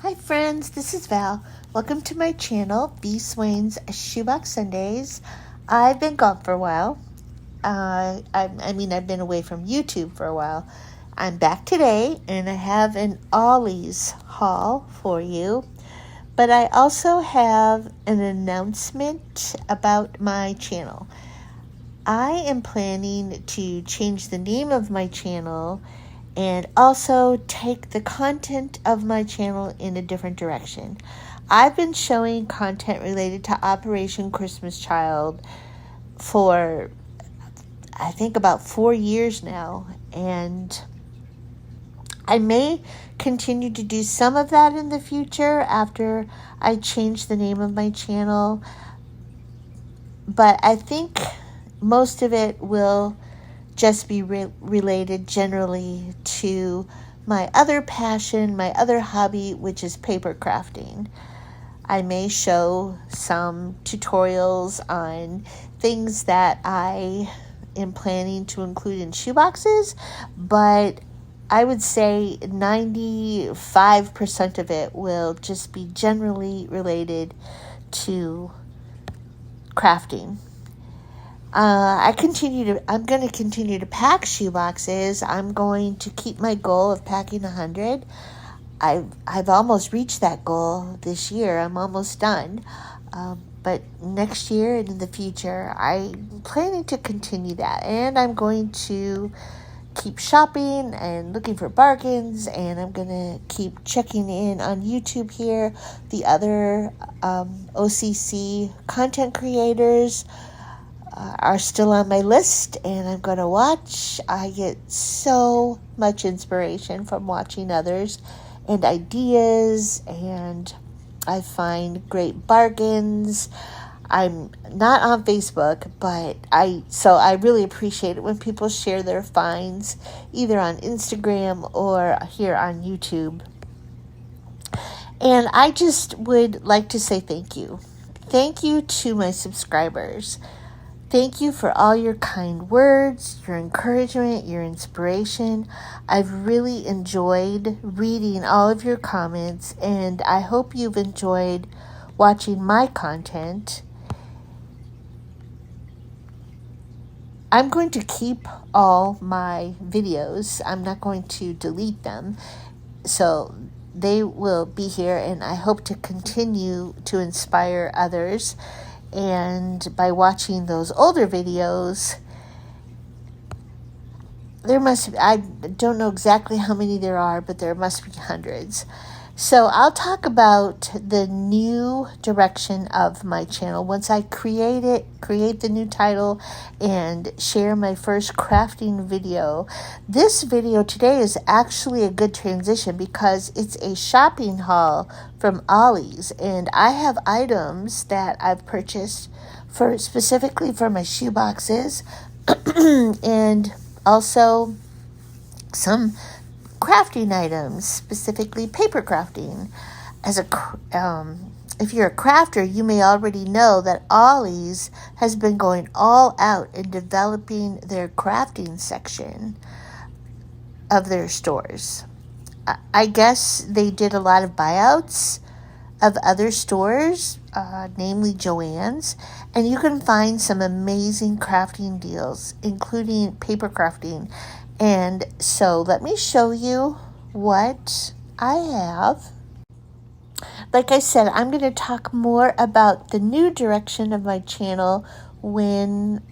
Hi friends, this is Val. Welcome to my channel, B. Swain's Shoebox Sundays. I've been gone for a while. I've been away from YouTube for a while. I'm back today and I have an Ollie's haul for you. But I also have an announcement about my channel. I am planning to change the name of my channel and also take the content of my channel in a different direction. I've been showing content related to Operation Christmas Child for, I think, about 4 years now, and I may continue to do some of that in the future after I change the name of my channel, but I think most of it will just be related generally to my other passion, my other hobby, which is paper crafting. I may show some tutorials on things that I am planning to include in shoeboxes, but I would say 95% of it will just be generally related to crafting. I'm going to continue to pack shoeboxes. I'm going to keep my goal of packing 100. I've almost reached that goal this year. I'm almost done. But next year and in the future, I'm planning to continue that. And I'm going to keep shopping and looking for bargains. And I'm going to keep checking in on YouTube here. The other OCC content creators are still on my list, and I'm going to watch. I get so much inspiration from watching others and ideas, and I find great bargains. I'm not on Facebook, but I really appreciate it when people share their finds either on Instagram or here on YouTube. And I just would like to say thank you. Thank you to my subscribers. Thank you for all your kind words, your encouragement, your inspiration. I've really enjoyed reading all of your comments, and I hope you've enjoyed watching my content. I'm going to keep all my videos. I'm not going to delete them. So they will be here, and I hope to continue to inspire others. And by watching those older videos, I don't know exactly how many there are, but there must be hundreds. So I'll talk about the new direction of my channel once I create the new title, and share my first crafting video. This video today is actually a good transition because it's a shopping haul from Ollie's, and I have items that I've purchased specifically for my shoeboxes and also some crafting items, specifically paper crafting. If you're a crafter, you may already know that Ollie's has been going all out in developing their crafting section of their stores. I guess they did a lot of buyouts of other stores, namely Joann's, and you can find some amazing crafting deals, including paper crafting. And so let me show you what I have. Like I said, I'm going to talk more about the new direction of my channel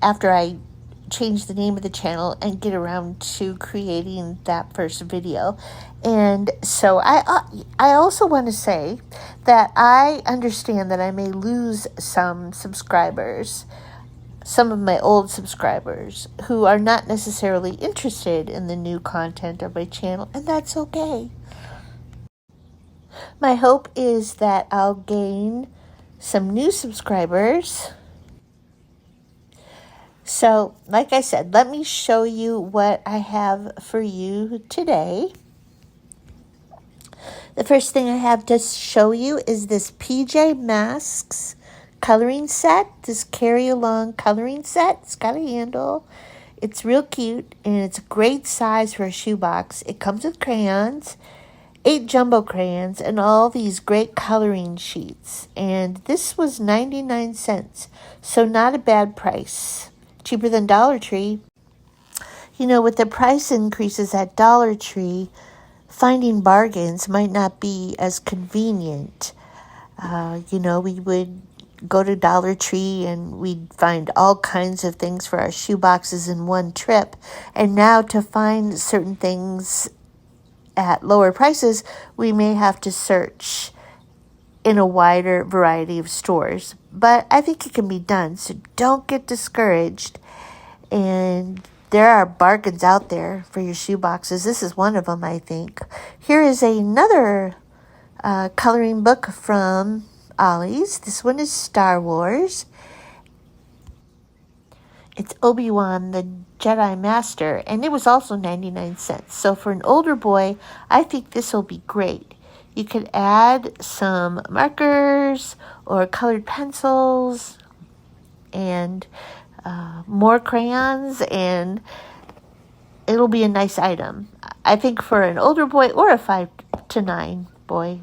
after I change the name of the channel and get around to creating that first video. And so I also want to say that I understand that I may lose some subscribers, some of my old subscribers who are not necessarily interested in the new content of my channel, and that's okay. My hope is that I'll gain some new subscribers. So, like I said, let me show you what I have for you today. The first thing I have to show you is this PJ Masks coloring set, this carry-along coloring set. It's got a handle. It's real cute, and it's a great size for a shoebox. It comes with crayons, 8 jumbo crayons, and all these great coloring sheets. And this was 99 cents, so not a bad price. Cheaper than Dollar Tree. You know, with the price increases at Dollar Tree, finding bargains might not be as convenient. We would go to Dollar Tree and we'd find all kinds of things for our shoe boxes in one trip. And now to find certain things at lower prices, we may have to search in a wider variety of stores. But I think it can be done, so don't get discouraged. And there are bargains out there for your shoe boxes. This is one of them, I think. Here is another coloring book from Ollie's. This one is Star Wars. It's Obi-Wan, the Jedi Master, and it was also 99 cents. So for an older boy, I think this will be great. You could add some markers or colored pencils and more crayons, and it'll be a nice item. I think for an older boy or a 5 to 9 boy.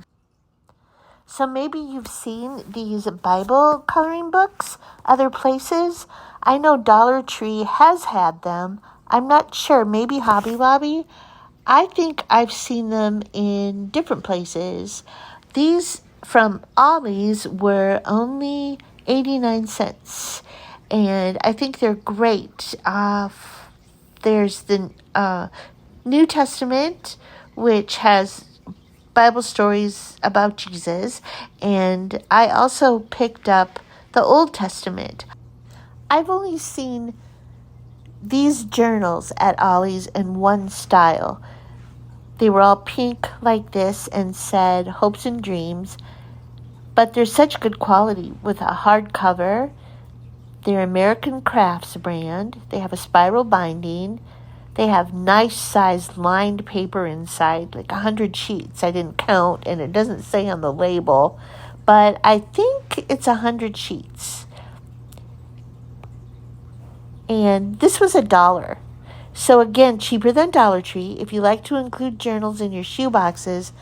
So maybe you've seen these Bible coloring books other places. I know Dollar Tree has had them. I'm not sure. Maybe Hobby Lobby. I think I've seen them in different places. These from Ollie's were only 89 cents. And I think they're great. There's the New Testament, which has Bible stories about Jesus, and I also picked up the Old Testament. I've only seen these journals at Ollie's in one style. They were all pink like this and said hopes and dreams, but they're such good quality with a hardcover. They're American Crafts brand. They have a spiral binding. They have nice sized lined paper inside, like 100 sheets. I didn't count, and it doesn't say on the label, but I think it's 100 sheets. And this was $1. So again, cheaper than Dollar Tree. If you like to include journals in your shoe boxes,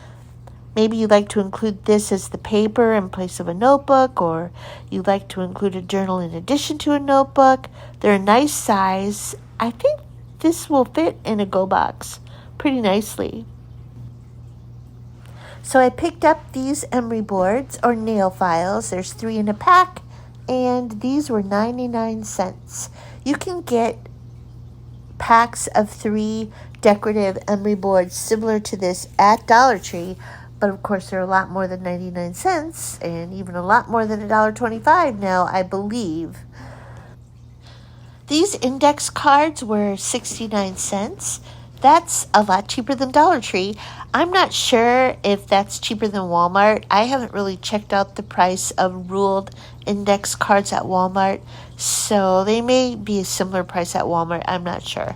maybe you like to include this as the paper in place of a notebook, or you like to include a journal in addition to a notebook. They're a nice size. I think this will fit in a go box pretty nicely. So I picked up these emery boards or nail files. There's 3 in a pack, and these were 99 cents. You can get packs of 3 decorative emery boards similar to this at Dollar Tree, but of course they're a lot more than 99 cents and even a lot more than $1.25 now, I believe. These index cards were 69 cents. That's a lot cheaper than Dollar Tree. I'm not sure if that's cheaper than Walmart. I haven't really checked out the price of ruled index cards at Walmart, so they may be a similar price at Walmart. I'm not sure.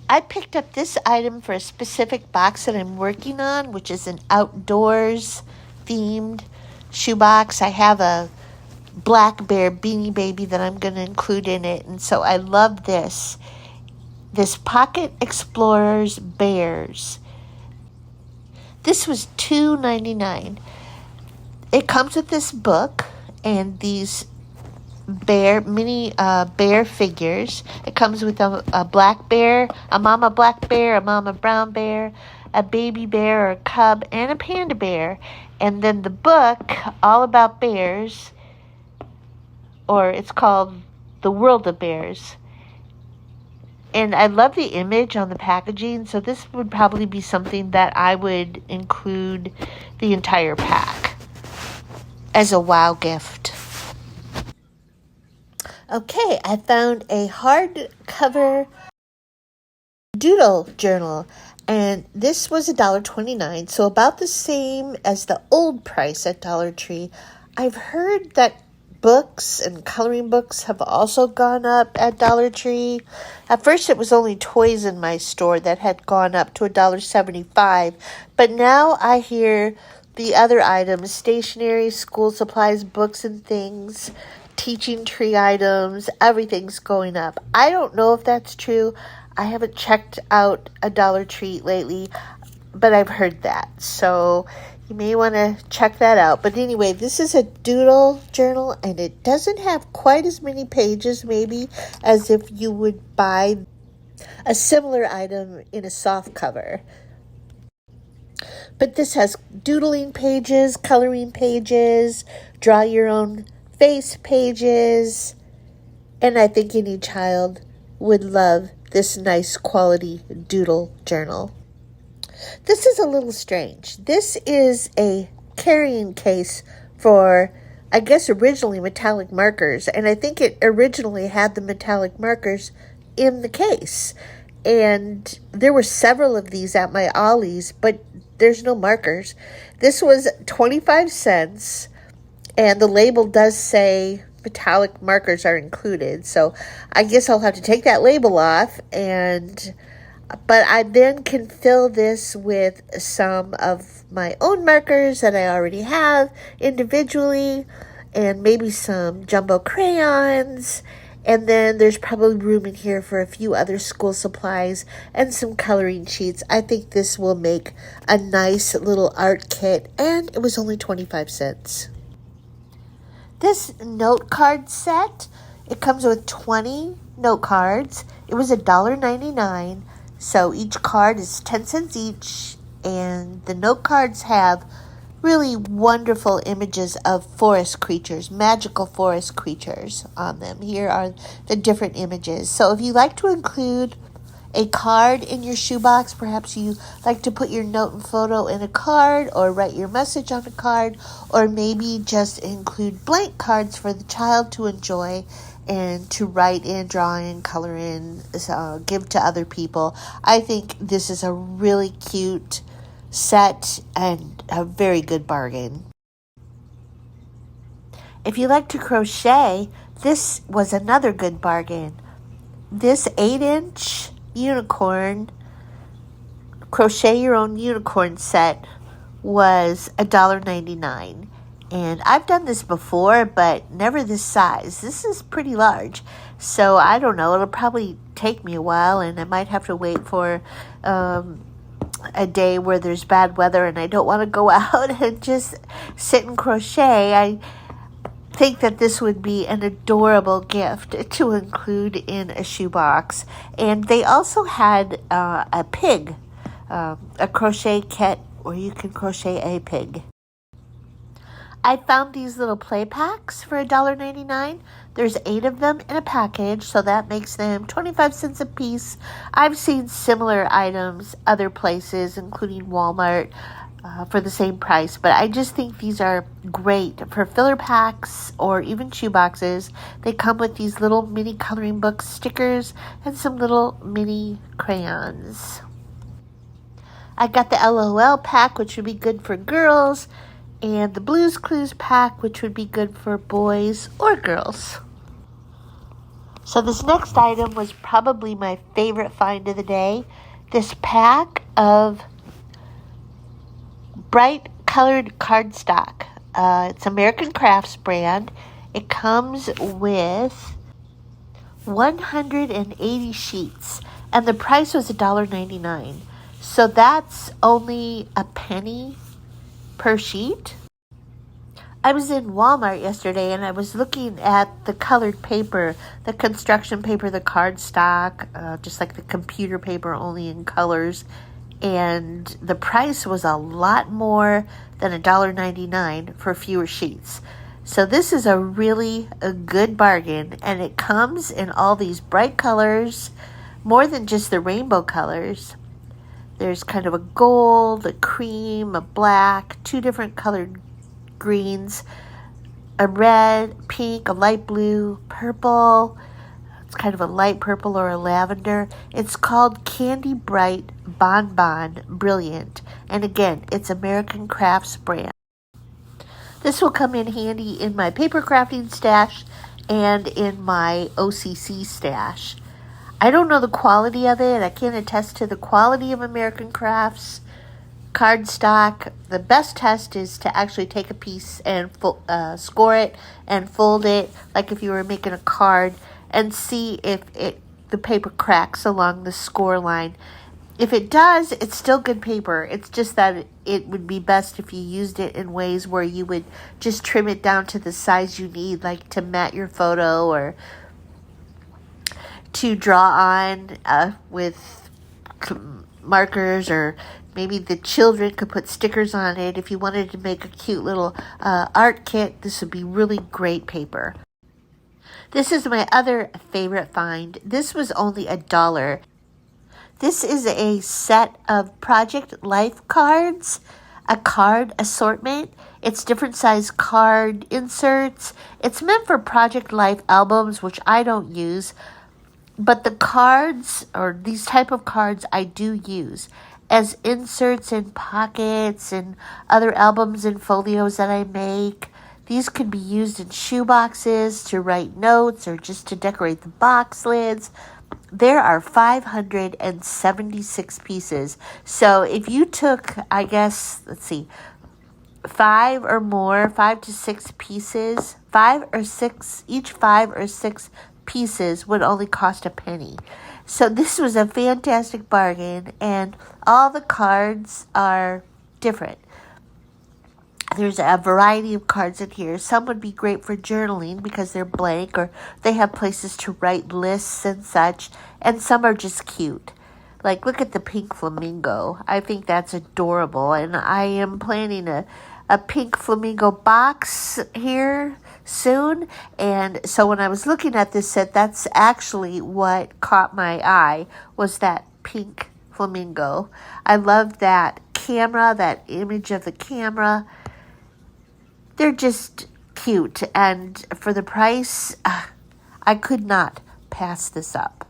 I picked up this item for a specific box that I'm working on, which is an outdoors themed shoebox. I have a black bear beanie baby that I'm going to include in it, and so I love this Pocket Explorers Bears. This was $2.99. It comes with this book and these mini bear figures. It comes with a black bear, a mama black bear, a mama brown bear, a baby bear or a cub, and a panda bear. And then the book, all about bears, or it's called The World of Bears. And I love the image on the packaging, so this would probably be something that I would include the entire pack as a wow gift. Okay, I found a hardcover doodle journal, and this was $1.29, so about the same as the old price at Dollar Tree. I've heard that books and coloring books have also gone up at Dollar Tree. At first it was only toys in my store that had gone up to $1.75, but now I hear the other items, stationery, school supplies, books and things, teaching tree items, everything's going up. I don't know if that's true. I haven't checked out a Dollar Tree lately, but I've heard that. So you may want to check that out. But anyway, this is a doodle journal, and it doesn't have quite as many pages maybe as if you would buy a similar item in a soft cover. But this has doodling pages, coloring pages, draw your own face pages, and I think any child would love this nice quality doodle journal. This is a little strange. This is a carrying case for, I guess, originally metallic markers, and I think it originally had the metallic markers in the case. And there were several of these at my Ollie's, but there's no markers. This was 25 cents, and the label does say metallic markers are included. So I guess I'll have to take that label off, but I then can fill this with some of my own markers that I already have individually, and maybe some jumbo crayons. And then there's probably room in here for a few other school supplies and some coloring sheets. I think this will make a nice little art kit, and it was only 25 cents. This note card set, it comes with 20 note cards. It was $1.99, so each card is 10 cents each, and the note cards have really wonderful images of forest creatures, magical forest creatures on them. Here are the different images. So if you like to include a card in your shoebox, perhaps you like to put your note and photo in a card, or write your message on a card, or maybe just include blank cards for the child to enjoy and to write in, draw in, color in, give to other people. I think this is a really cute set and a very good bargain. If you like to crochet, this was another good bargain. This 8-inch unicorn, crochet your own unicorn set, was $1.99. And I've done this before, but never this size. This is pretty large. So I don't know, it'll probably take me a while, and I might have to wait for a day where there's bad weather and I don't want to go out and just sit and crochet. I think that this would be an adorable gift to include in a shoebox. And they also had a pig, a crochet kit where you can crochet a pig. I found these little play packs for $1.99. There's 8 of them in a package, so that makes them 25 cents a piece. I've seen similar items other places, including Walmart, for the same price, but I just think these are great for filler packs or even shoe boxes. They come with these little mini coloring book stickers and some little mini crayons. I got the LOL pack, which would be good for girls, and the Blue's Clues pack, which would be good for boys or girls. So this next item was probably my favorite find of the day. This pack of bright colored cardstock. It's American Crafts brand. It comes with 180 sheets, and the price was $1.99. So that's only a penny per sheet. I was in Walmart yesterday and I was looking at the colored paper, the construction paper, the cardstock, just like the computer paper, only in colors. And the price was a lot more than $1.99 for fewer sheets. So this is a good bargain, and it comes in all these bright colors, more than just the rainbow colors. There's kind of a gold, a cream, a black, 2 different colored greens, a red, pink, a light blue, purple. It's kind of a light purple or a lavender. It's called Candy Bright Bonbon Brilliant. And again, it's American Crafts brand. This will come in handy in my paper crafting stash and in my OCC stash. I don't know the quality of it. I can't attest to the quality of American Crafts cardstock. The best test is to actually take a piece and score it and fold it, like if you were making a card, and see if the paper cracks along the score line. if it does, it's still good paper. It's just that it would be best if you used it in ways where you would just trim it down to the size you need, like to mat your photo or to draw on with markers, or maybe the children could put stickers on it. If you wanted to make a cute little art kit, this would be really great paper. This is my other favorite find. This was only $1. This is a set of Project Life cards, a card assortment. It's different size card inserts. It's meant for Project Life albums, which I don't use. But the cards, or these type of cards, I do use as inserts in pockets and other albums and folios that I make. These can be used in shoeboxes to write notes or just to decorate the box lids. There are 576 pieces. So if you took, I guess, let's see, 5 to 6 pieces, 5 or 6, each 5 or 6 pieces would only cost a penny. So this was a fantastic bargain, and all the cards are different. There's a variety of cards in here. Some would be great for journaling because they're blank, or they have places to write lists and such, and some are just cute. Like, look at the pink flamingo. I think that's adorable, and I am planning a pink flamingo box here soon. And so when I was looking at this set, that's actually what caught my eye, was that pink flamingo. I love that camera, that image of the camera. They're just cute, and for the price, I could not pass this up.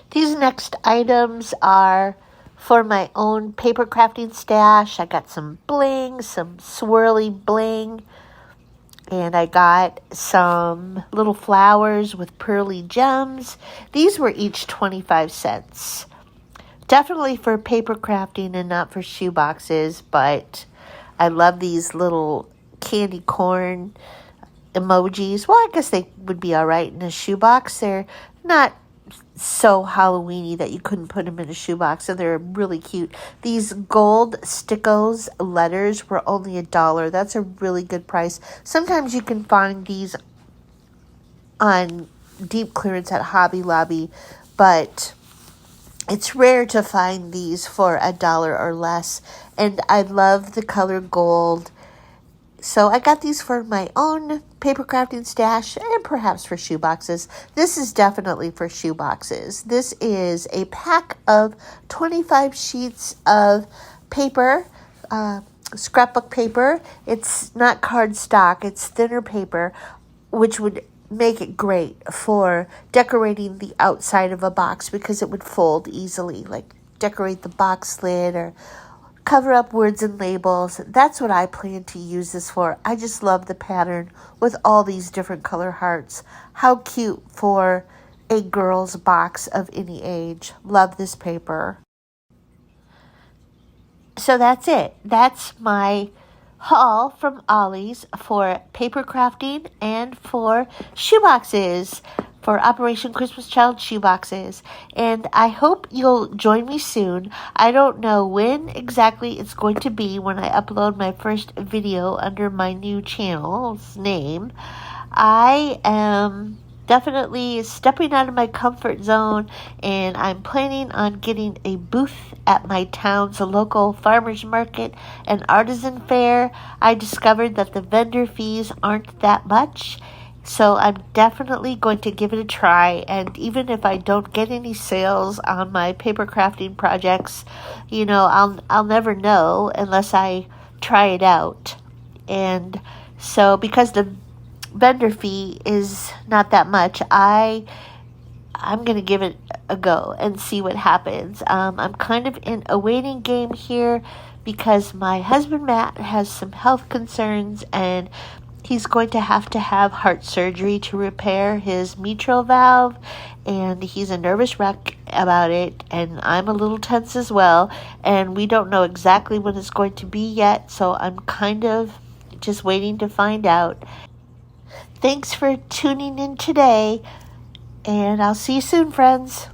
These next items are for my own paper crafting stash. I got some bling, some swirly bling, and I got some little flowers with pearly gems. These were each 25 cents. Definitely for paper crafting and not for shoe boxes, but I love these little candy corn emojis. Well, I guess they would be all right in a shoebox. They're not so Halloween-y that you couldn't put them in a shoebox, and they're really cute. These gold stickos letters were only $1. That's a really good price. Sometimes you can find these on deep clearance at Hobby Lobby, but it's rare to find these for $1 or less, and I love the color gold. So I got these for my own paper crafting stash and perhaps for shoe boxes. This is definitely for shoe boxes. This is a pack of 25 sheets of paper, scrapbook paper. It's not cardstock, it's thinner paper, which would make it great for decorating the outside of a box because it would fold easily, like decorate the box lid or cover up words and labels. That's what I plan to use this for. I just love the pattern with all these different color hearts. How cute for a girl's box of any age. Love this paper. So that's it. That's my haul from Ollie's for paper crafting and for shoeboxes, for Operation Christmas Child shoeboxes. And I hope you'll join me soon. I don't know when exactly it's going to be when I upload my first video under my new channel's name. I am definitely stepping out of my comfort zone, and I'm planning on getting a booth at my town's local farmers market and artisan fair. I discovered that the vendor fees aren't that much, so I'm definitely going to give it a try. And even if I don't get any sales on my paper crafting projects, I'll never know unless I try it out. And so because the vendor fee is not that much, I'm going to give it a go and see what happens. I'm kind of in a waiting game here because my husband Matt has some health concerns, and he's going to have heart surgery to repair his mitral valve, and he's a nervous wreck about it, and I'm a little tense as well, and we don't know exactly when it's going to be yet, so I'm kind of just waiting to find out. Thanks for tuning in today, and I'll see you soon, friends.